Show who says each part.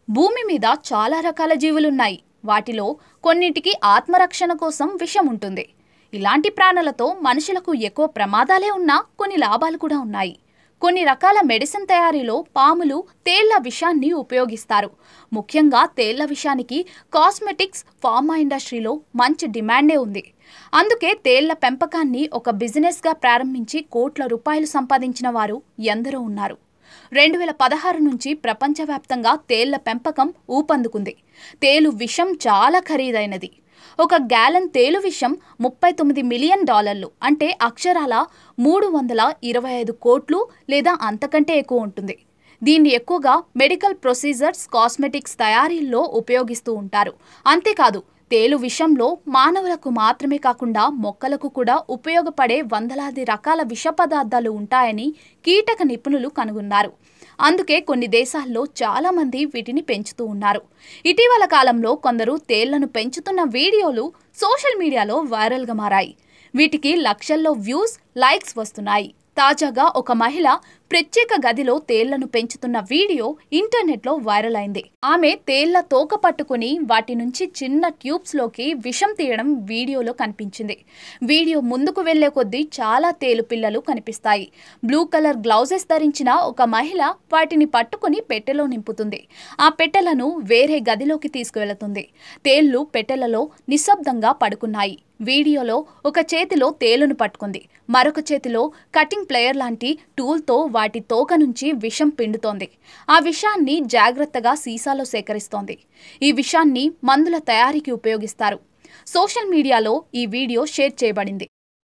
Speaker 1: భూమి మీద చాలా రకాల జీవులున్నాయి. వాటిలో కొన్నింటికి ఆత్మరక్షణ కోసం విషం ఉంటుంది. ఇలాంటి ప్రాణులతో మనుషులకు ఎక్కువ ప్రమాదాలే ఉన్నా కొన్ని లాభాలు కూడా ఉన్నాయి. కొన్ని రకాల మెడిసిన్ తయారీలో పాములు, తేళ్ల విషాన్ని ఉపయోగిస్తారు. ముఖ్యంగా తేళ్ల విషానికి కాస్మెటిక్స్, ఫార్మా ఇండస్ట్రీలో మంచి డిమాండే ఉంది. అందుకే తేళ్ల పెంపకాన్ని ఒక బిజినెస్గా ప్రారంభించి కోట్ల రూపాయలు సంపాదించిన వారు ఎందరో ఉన్నారు. 2016 నుంచి ప్రపంచవ్యాప్తంగా తేళ్ల పెంపకం ఊపందుకుంది. తేలు విషం చాలా ఖరీదైనది. ఒక గ్యాలన్ తేలు విషం $39 మిలియన్, అంటే అక్షరాల 325 కోట్లు లేదా అంతకంటే ఎక్కువ ఉంటుంది. దీన్ని ఎక్కువగా మెడికల్ ప్రొసీజర్స్, కాస్మెటిక్స్ తయారీల్లో ఉపయోగిస్తూ ఉంటారు. అంతేకాదు, తేలు విషంలో మానవులకు మాత్రమే కాకుండా మొక్కలకు కూడా ఉపయోగపడే వందలాది రకాల విష పదార్థాలు ఉంటాయని కీటక నిపుణులు కనుగొన్నారు. అందుకే కొన్ని దేశాల్లో చాలా మంది వీటిని పెంచుతూ ఉన్నారు. ఇటీవల కాలంలో కొందరు తేళ్లను పెంచుతున్న వీడియోలు సోషల్ మీడియాలో వైరల్గా మారాయి. వీటికి లక్షల్లో వ్యూస్, లైక్స్ వస్తున్నాయి. తాజాగా ఒక మహిళ ప్రత్యేక గదిలో తేళ్లను పెంచుతున్న వీడియో ఇంటర్నెట్లో వైరల్ అయింది. ఆమె తేళ్ల తోక పట్టుకుని వాటి నుంచి చిన్న ట్యూబ్స్లోకి విషం తీయడం వీడియోలో కనిపించింది. వీడియో ముందుకు వెళ్లే కొద్దీ చాలా తేలు పిల్లలు కనిపిస్తాయి. బ్లూ కలర్ గ్లౌజెస్ ధరించిన ఒక మహిళ వాటిని పట్టుకుని పెట్టెలో నింపుతుంది. ఆ పెట్టెలను వేరే గదిలోకి తీసుకువెళుతుంది. తేళ్లు పెట్టెలలో నిశ్శబ్దంగా పడుకున్నాయి. వీడియోలో ఒక చేతిలో తేలును పట్టుకుంది, మరొక చేతిలో కటింగ్ ప్లేయర్ లాంటి టూల్తో వాటి తోక నుంచి విషం పిండుతోంది. ఆ విషాన్ని జాగ్రత్తగా సీసాలో సేకరిస్తోంది. ఈ విషాన్ని మందుల తయారీకి ఉపయోగిస్తారు. సోషల్ మీడియాలో ఈ వీడియో షేర్ చేయబడింది.